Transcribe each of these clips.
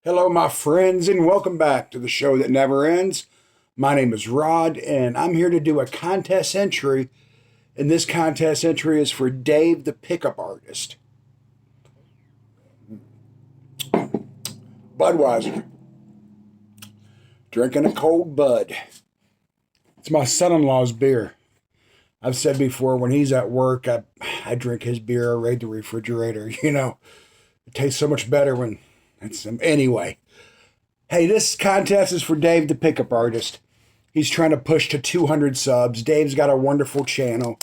Hello, my friends, and welcome back to the show that never ends. My name is Rod, and I'm here to do a contest entry. And this contest entry is for Dave the Pickup Artist. Budweiser. Drinking a cold Bud. It's my son-in-law's beer. I've said before, when he's at work, I drink his beer, I raid the refrigerator. It tastes so much better when it's anyway. Hey, this contest is for Dave the Pickup Artist. He's trying to push to 200 subs. Dave's got a wonderful channel.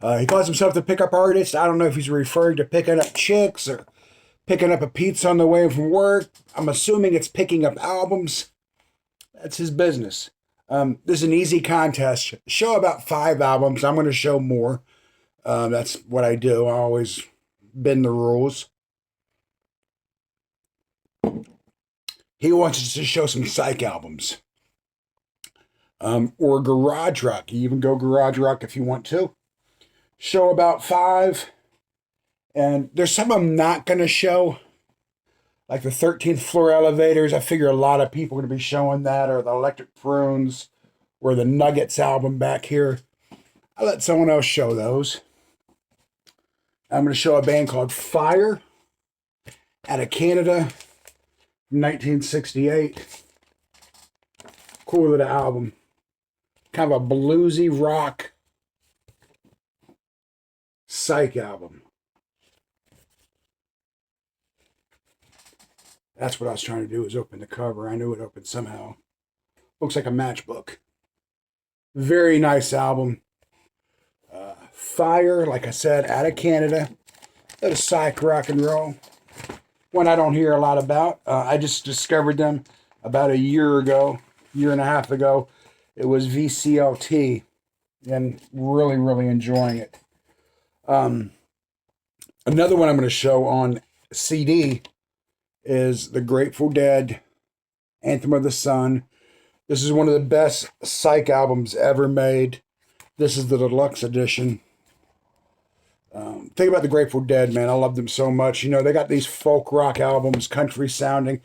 He calls himself the Pickup Artist. I don't know if he's referring to picking up chicks or picking up a pizza on the way from work. I'm assuming it's picking up albums. That's his business. This is an easy contest. Show about 5 albums. I'm going to show more. That's what I do. I always bend the rules. He wants us to show some psych albums. Or garage rock. You even go garage rock if you want to. Show about 5. And there's some I'm not going to show. Like the 13th Floor Elevators. I figure a lot of people are going to be showing that. Or the Electric Prunes. Or the Nuggets album back here. I'll let someone else show those. I'm going to show a band called Fire. Out of Canada. 1968. Cool little album. Kind of a bluesy rock psych album. That's what I was trying to do, is open the cover. I knew it opened somehow. Looks like a matchbook. Very nice album. Fire, like I said, out of Canada. A little psych rock and roll. One I don't hear a lot about. I just discovered them about a year and a half ago. It was VCLT, and really enjoying it. Another one I'm going to show on CD is the Grateful Dead, Anthem of the Sun. This is one of the best psych albums ever made. This is the deluxe edition. Think about the Grateful Dead, man. I love them so much. They got these folk rock albums, country sounding,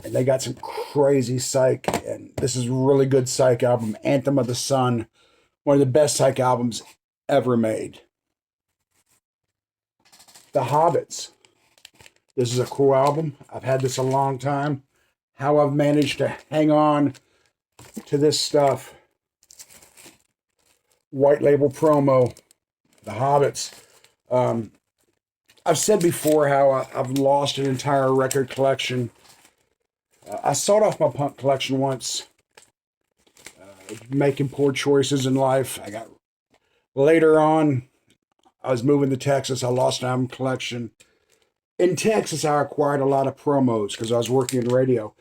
and they got some crazy psych. And this is a really good psych album, Anthem of the Sun. One of the best psych albums ever made. The Hobbits. This is a cool album. I've had this a long time. How I've managed to hang on to this stuff. White label promo. The Hobbits. I've said before how I've lost an entire record collection. I sold off my punk collection once, making poor choices in life. Later on, I was moving to Texas. I lost an album collection. In Texas, I acquired a lot of promos because I was working in radio.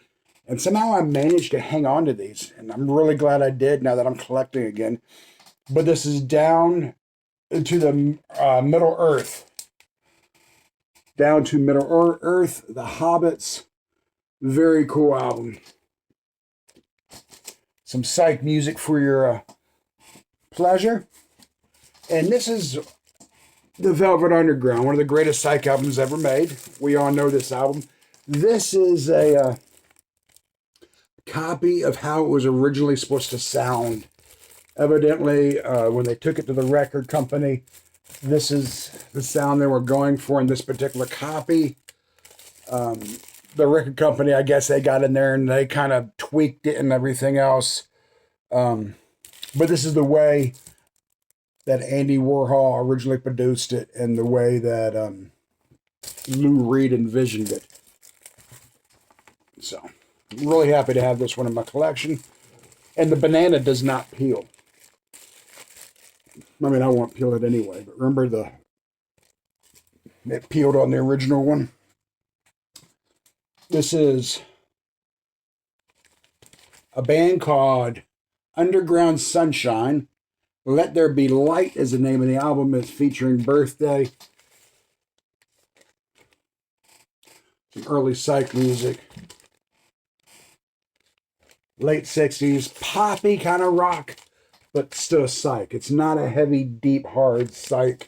And somehow I managed to hang on to these. And I'm really glad I did now that I'm collecting again. But this is Down to the Middle Earth. Down to Middle Earth, The Hobbits. Very cool album. Some psych music for your pleasure. And this is The Velvet Underground, one of the greatest psych albums ever made. We all know this album. This is a copy of how it was originally supposed to sound. Evidently, when they took it to the record company, this is the sound they were going for in this particular copy. The record company, I guess they got in there and they kind of tweaked it and everything else. But this is the way that Andy Warhol originally produced it and the way that Lou Reed envisioned it. So, I'm really happy to have this one in my collection. And the banana does not peel. I mean, I won't peel it anyway, but remember it peeled on the original one? This is a band called Underground Sunshine. Let There Be Light is the name of the album. It's featuring Birthday. Some early psych music. Late 60s, poppy kind of rock, but still psych. It's not a heavy, deep, hard psych.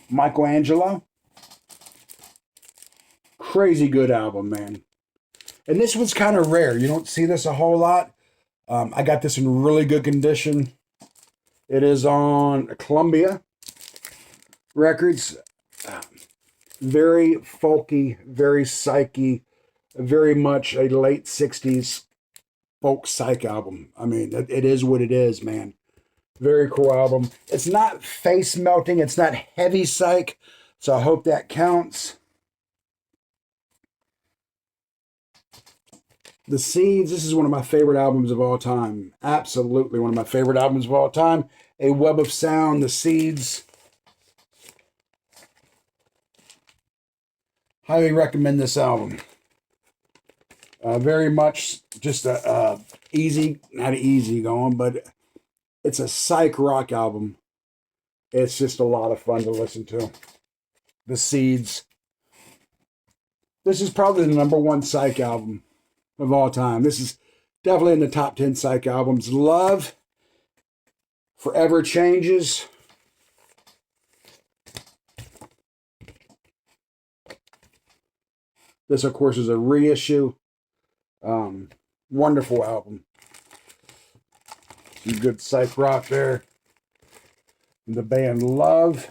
Michelangelo. Crazy good album, man. And this one's kind of rare. You don't see this a whole lot. I got this in really good condition. It is on Columbia Records. Very folky, very psychy, very much a late 60s folk psych album. I mean, it is what it is, man. Very cool album. It's not face melting. It's not heavy psych. So I hope that counts. The Seeds. This is one of my favorite albums of all time. Absolutely one of my favorite albums of all time. A Web of Sound. The Seeds. Highly recommend this album. Very much just a easy, not easy going, but it's a psych rock album. It's just a lot of fun to listen to. The Seeds. This is probably the #1 psych album of all time. This is definitely in the top 10 psych albums. Love Forever Changes. This, of course, is a reissue. Wonderful album. Some good psych rock there. And the band Love.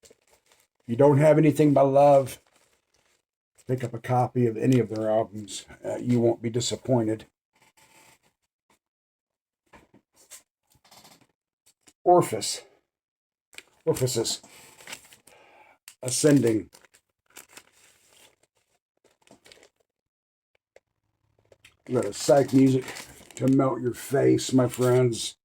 If you don't have anything by Love, pick up a copy of any of their albums. You won't be disappointed. Orpheus. Ascending. A lot of psych music to melt your face, my friends.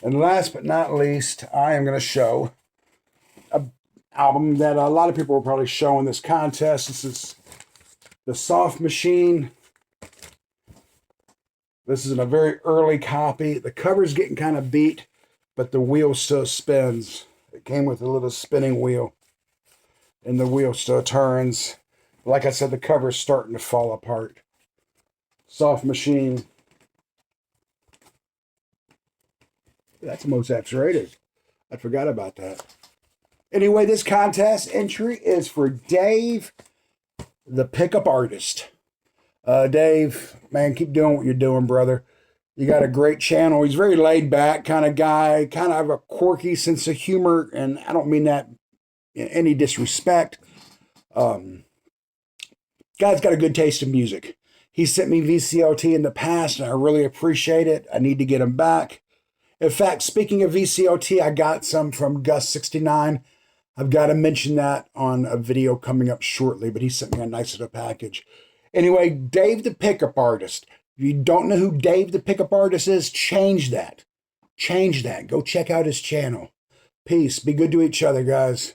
And last but not least, I am going to show an album that a lot of people will probably show in this contest. This is The Soft Machine. This is in a very early copy. The cover's getting kind of beat, but the wheel still spins. It came with a little spinning wheel, and the wheel still turns. Like I said, the cover's starting to fall apart. Soft Machine. That's the most X-rated. I forgot about that. Anyway, this contest entry is for Dave, the Pickup Artist. Dave, man, keep doing what you're doing, brother. You got a great channel. He's a very laid back kind of guy, kind of a quirky sense of humor, and I don't mean that in any disrespect. Guy's got a good taste in music. He sent me VCLT in the past, and I really appreciate it. I need to get him back. In fact, speaking of VCLT, I got some from Gus69. I've got to mention that on a video coming up shortly, but he sent me a nice little package. Anyway, Dave the Pickup Artist. If you don't know who Dave the Pickup Artist is, change that. Change that. Go check out his channel. Peace. Be good to each other, guys.